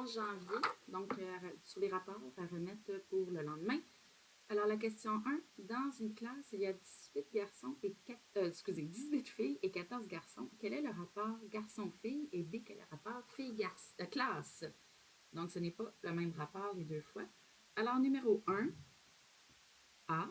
14 janvier, donc sur les rapports à remettre pour le lendemain. Alors, la question 1, dans une classe, il y a 18 garçons et 18 filles et 14 garçons. Quel est le rapport garçon-fille? Et B, quel est le rapport fille-classe? Donc, ce n'est pas le même rapport les deux fois. Alors, numéro 1, A.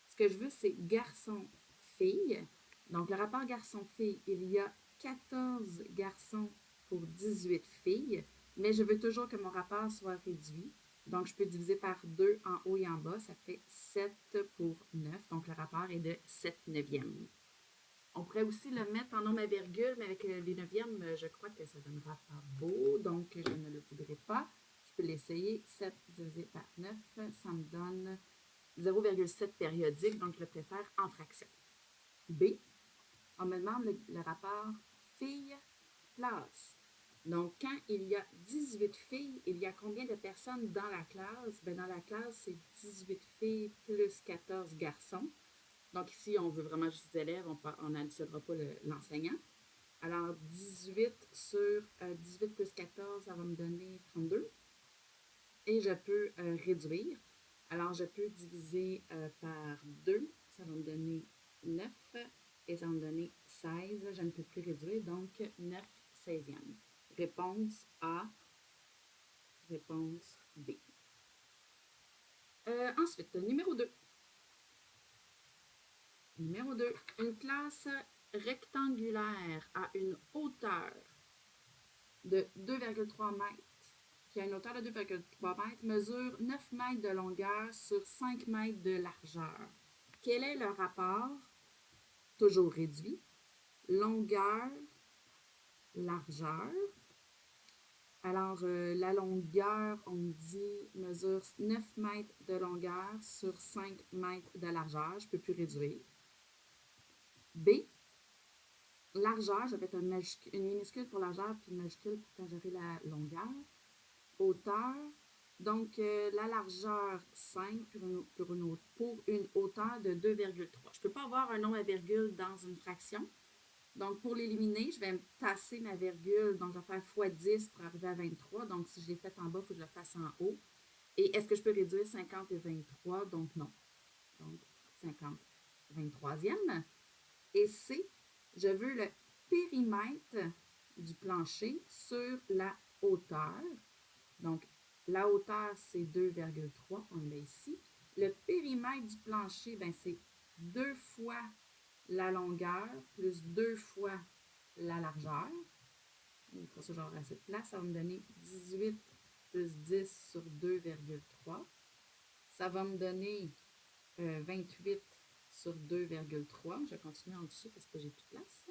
Ce que je veux, c'est garçon-fille. Donc, le rapport garçon-fille, il y a 14 garçons pour 18 filles, mais je veux toujours que mon rapport soit réduit. Donc, je peux diviser par 2 en haut et en bas. Ça fait 7 pour 9. Donc, le rapport est de 7 neuvièmes. On pourrait aussi le mettre en nombre à virgule, mais avec les neuvièmes, je crois que ça ne donnera pas beau. Donc, je ne le voudrais pas. Je peux l'essayer. 7 divisé par 9, ça me donne 0,7 périodique. Donc, je le préfère en fraction. B, on me demande le rapport fille-classe. Donc, quand il y a 18 filles, il y a combien de personnes dans la classe? Bien, dans la classe, c'est 18 filles plus 14 garçons. Donc, ici, on veut vraiment juste des élèves, on n'additionnera pas l'enseignant. Alors, 18 sur 18 plus 14, ça va me donner 32. Et je peux réduire. Alors, je peux diviser par 2, ça va me donner 9 et ça va me donner 16. Je ne peux plus réduire, donc 9 16e. Réponse A, réponse B. Ensuite, numéro 2. Numéro 2. Une classe rectangulaire à une hauteur de 2,3 mètres, qui a une hauteur de 2,3 mètres, mesure 9 mètres de longueur sur 5 mètres de largeur. Quel est le rapport, toujours réduit, longueur, largeur? Alors, la longueur, on dit, mesure 9 mètres de longueur sur 5 mètres de largeur. Je ne peux plus réduire. B, largeur, je vais mettre une minuscule pour largeur, puis une majuscule quand j'aurai la longueur. Hauteur, donc la largeur 5 pour une hauteur de 2,3. Je ne peux pas avoir un nombre à virgule dans une fraction. Donc, pour l'éliminer, je vais tasser ma virgule. Donc, je vais faire x10 pour arriver à 23. Donc, si je l'ai fait en bas, il faut que je le fasse en haut. Et est-ce que je peux réduire 50 et 23? Donc, non. Donc, 50, 23e. Et C, je veux le périmètre du plancher sur la hauteur. Donc, la hauteur, c'est 2,3. On le met ici. Le périmètre du plancher, ben, c'est 2 fois la longueur plus 2 fois la largeur. Pour ça, j'aurai assez de place. Ça va me donner 18 plus 10 sur 2,3. Ça va me donner 28 sur 2,3. Je vais continuer en dessous parce que j'ai plus de place.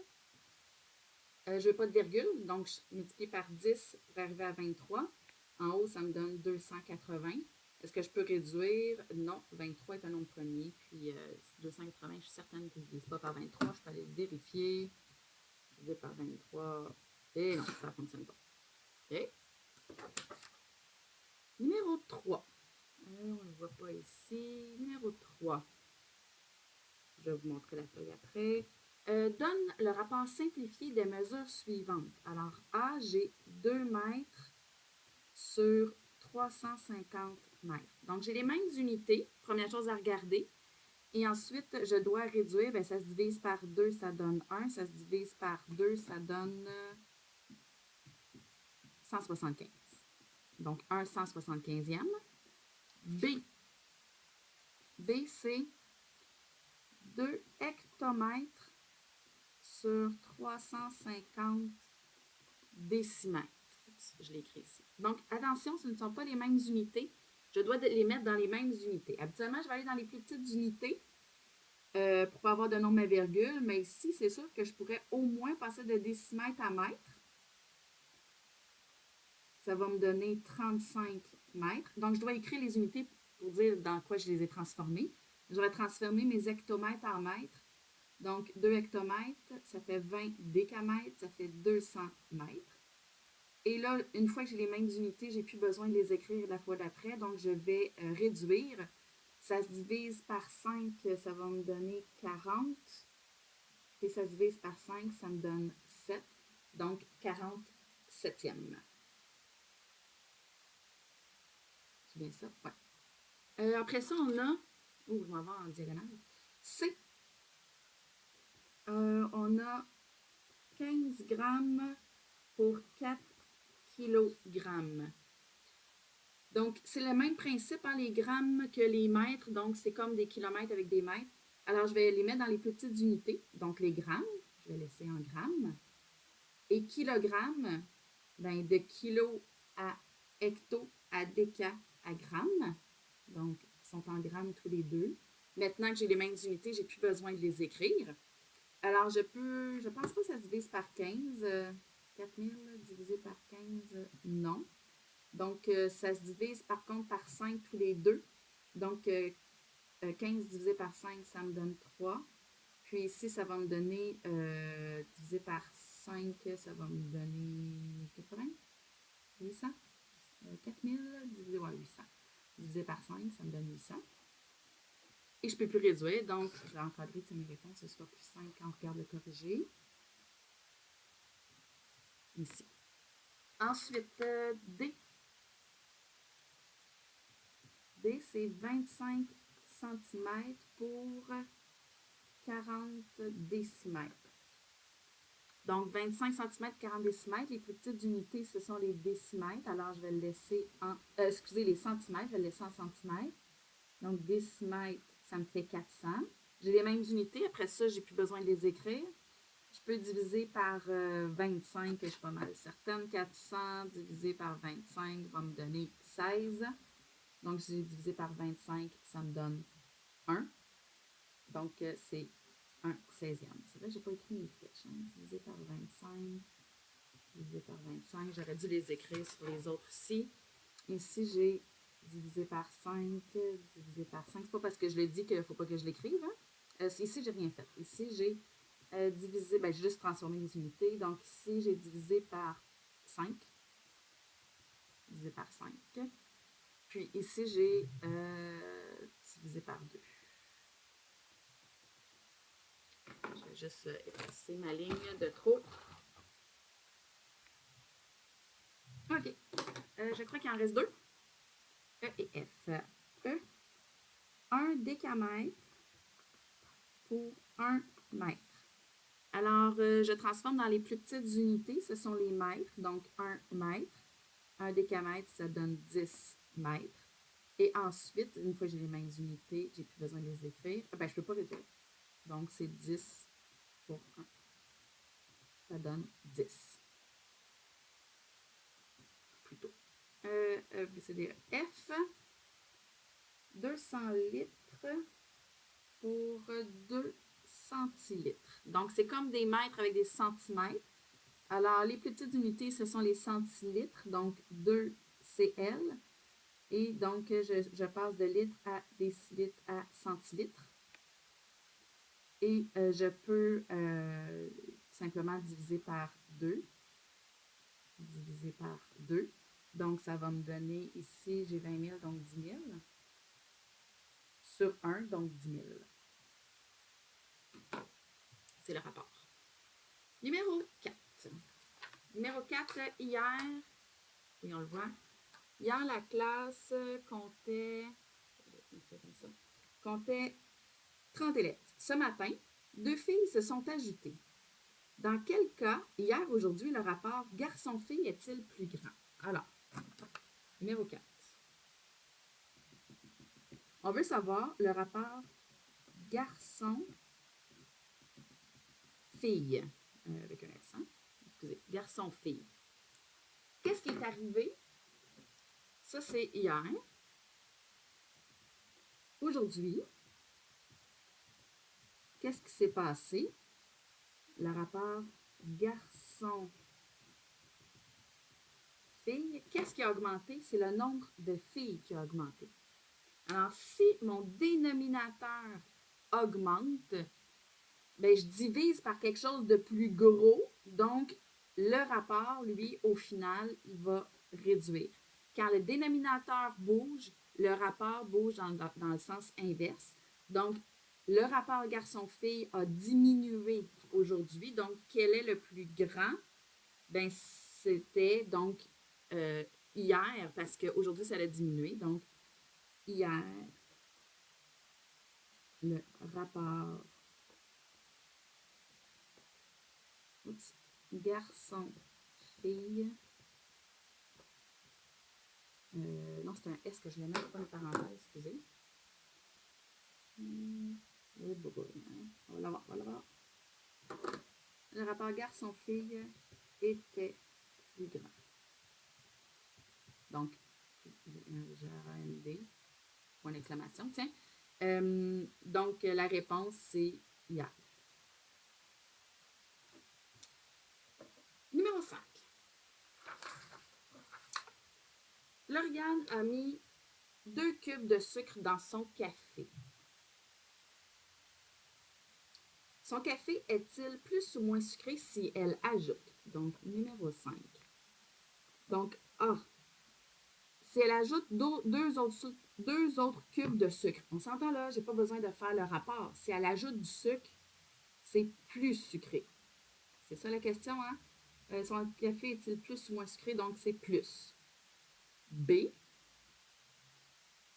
Je ne veux pas de virgule, donc je multiplie par 10 pour arriver à 23. En haut, ça me donne 280. Est-ce que je peux réduire? Non, 23 est un nombre premier. Puis 280, je suis certaine que je ne divise pas par 23. Je peux aller le vérifier. Diviser par 23. Et non, ça ne fonctionne pas. OK. Numéro 3. On ne le voit pas ici. Numéro 3. Je vais vous montrer la feuille après. Donne le rapport simplifié des mesures suivantes. Alors, A, j'ai 2 mètres sur 350 mètres. Donc, j'ai les mêmes unités. Première chose à regarder. Et ensuite, je dois réduire. Bien, ça se divise par 2, ça donne 1. Ça se divise par 2, ça donne 175. Donc, 1 175e. B. B, c'est 2 hectomètres sur 350 décimètres. Je l'ai écrit ici. Donc, attention, ce ne sont pas les mêmes unités. Je dois les mettre dans les mêmes unités. Habituellement, je vais aller dans les plus petites unités pour pas avoir de nombre à virgule, mais ici, c'est sûr que je pourrais au moins passer de décimètre à mètre. Ça va me donner 35 mètres. Donc, je dois écrire les unités pour dire dans quoi je les ai transformées. Je vais transformer mes hectomètres en mètres. Donc, 2 hectomètres, ça fait 20 décamètres, ça fait 200 mètres. Et là, une fois que j'ai les mêmes unités, je n'ai plus besoin de les écrire la fois d'après. Donc, je vais réduire. Ça se divise par 5, ça va me donner 40. Et ça se divise par 5, ça me donne 7. Donc, 47e. C'est bien ça? Ouais. Après ça, on a... Oh, je m'en vais en diagonale. C. On a 15 grammes pour 4 kilogrammes. Donc, c'est le même principe, hein, les grammes que les mètres. Donc, c'est comme des kilomètres avec des mètres. Alors, je vais les mettre dans les plus petites unités. Donc, les grammes, je vais laisser en grammes. Et kilogrammes, ben, de kilo à hecto à déca à gramme. Donc, ils sont en grammes tous les deux. Maintenant que j'ai les mêmes unités, j'ai plus besoin de les écrire. Alors, je pense pas que ça se divise par 15. 4000 divisé par 15, non. Donc, ça se divise par contre par 5 tous les deux. Donc, 15 divisé par 5, ça me donne 3. Puis ici, ça va me donner, divisé par 5, ça va me donner 80, 800. 4000 divisé par 800. Divisé par 5, ça me donne 800. Et je ne peux plus réduire, donc je vais encadrer mes réponses, ce sera plus simple quand on regarde le corrigé. Ici. Ensuite, D. D, c'est 25 cm pour 40 décimètres. Donc, 25 cm, 40 décimètres. Les plus petites unités, ce sont les décimètres. Alors, je vais le laisser en... excusez, les centimètres, je vais le laisser en centimètres. Donc, décimètres, ça me fait 400. J'ai les mêmes unités. Après ça, je n'ai plus besoin de les écrire. Je peux diviser par 25, je suis pas mal certaine. 400 divisé par 25 va me donner 16. Donc, si j'ai divisé par 25, ça me donne 1. Donc, c'est 1 16e. C'est vrai, je n'ai pas écrit mes flèches. Hein? Divisé par 25, divisé par 25. J'aurais dû les écrire sur les autres aussi. Ici, j'ai divisé par 5, divisé par 5. C'est pas parce que je l'ai dit qu'il ne faut pas que je l'écrive. Hein? Ici, j'ai rien fait. Ici, j'ai divisé, ben, j'ai juste transformé les unités. Donc, ici, j'ai divisé par 5. Divisé par 5. Puis ici, j'ai divisé par 2. Je vais juste effacer ma ligne de trop. OK. Je crois qu'il en reste 2. E et F. E, 1 décamètre pour 1 mètre. Alors, je transforme dans les plus petites unités. Ce sont les mètres. Donc, 1 mètre. 1 décamètre, ça donne 10 mètres. Et ensuite, une fois que j'ai les mêmes unités, j'ai plus besoin de les écrire. Ben, je ne peux pas réduire. Donc, c'est 10 pour 1. Ça donne 10. Plutôt. C'est F. 200 litres pour 2 centilitres. Donc, c'est comme des mètres avec des centimètres. Alors, les plus petites unités, ce sont les centilitres. Donc, 2 CL. Et donc, je passe de litres à décilitres à centilitres. Et je peux simplement diviser par 2. Diviser par 2. Donc, ça va me donner ici, j'ai 20 000, donc 10 000. Sur 1, donc 10 000. C'est le rapport. Numéro 4. Numéro 4, hier, oui, on le voit. Hier, la classe comptait 30 élèves. Ce matin, 2 filles se sont ajoutées. Dans quel cas, hier, aujourd'hui, le rapport garçon-fille est-il plus grand? Alors, numéro 4. On veut savoir le rapport garçon-fille. Avec un accent. Excusez, garçon-fille. Qu'est-ce qui est arrivé? Ça, c'est hier. Aujourd'hui, qu'est-ce qui s'est passé? Le rapport garçon-fille. Qu'est-ce qui a augmenté? C'est le nombre de filles qui a augmenté. Alors, si mon dénominateur augmente, ben, je divise par quelque chose de plus gros. Donc, le rapport, lui, au final, il va réduire. Quand le dénominateur bouge, le rapport bouge dans le sens inverse. Donc, le rapport garçon-fille a diminué aujourd'hui. Donc, quel est le plus grand? Ben, c'était donc hier, parce qu'aujourd'hui, ça a diminué. Donc, hier, le rapport garçon-fille. Non, c'est un S que je vais mettre, pas une parenthèse, excusez. On va l'avoir, on va l'avoir. Le rapport garçon-fille était plus grand. Donc, G-R-A-N-D, point d'exclamation, tiens. Donc, la réponse, c'est hier. Numéro 5. Lauriane a mis 2 cubes de sucre dans son café. Son café est-il plus ou moins sucré si elle ajoute? Donc, numéro 5. Donc, A. Si elle ajoute deux autres cubes de sucre. On s'entend là, j'ai pas besoin de faire le rapport. Si elle ajoute du sucre, c'est plus sucré. C'est ça la question, hein? Son café est-il plus ou moins sucré? Donc, c'est plus. B.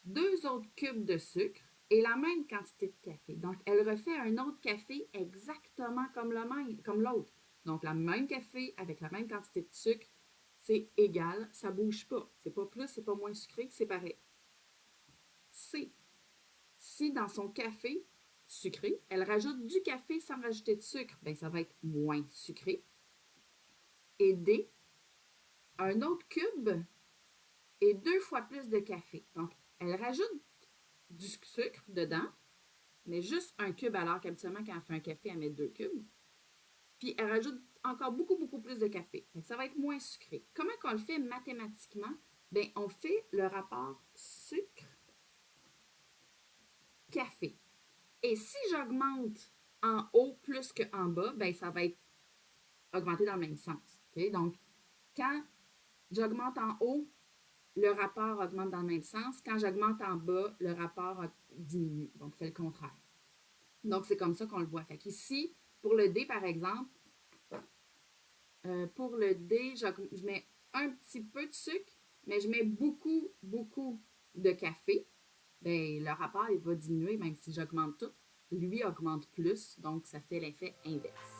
2 autres cubes de sucre et la même quantité de café. Donc, elle refait un autre café exactement comme l'autre. Donc, le même café avec la même quantité de sucre, c'est égal, ça ne bouge pas. C'est pas plus, c'est pas moins sucré, c'est pareil. C. Si dans son café sucré, elle rajoute du café sans rajouter de sucre, bien, ça va être moins sucré. Et D. Un autre cube et 2 fois plus de café. Donc, elle rajoute du sucre dedans, mais juste un cube, alors qu'habituellement, quand elle fait un café, elle met 2 cubes. Puis elle rajoute encore beaucoup, beaucoup plus de café. Donc, ça va être moins sucré. Comment qu'on le fait mathématiquement? Bien, on fait le rapport sucre-café. Et si j'augmente en haut plus qu'en bas, bien, ça va être augmenté dans le même sens. Okay? Donc, quand j'augmente en haut, le rapport augmente dans le même sens. Quand j'augmente en bas, le rapport diminue. Donc, fait le contraire. Donc, c'est comme ça qu'on le voit. Fait qu'ici, pour le D, par exemple, pour le D, je mets un petit peu de sucre, mais je mets beaucoup, beaucoup de café. Bien, le rapport, il va diminuer, même si j'augmente tout. Lui augmente plus, donc ça fait l'effet inverse.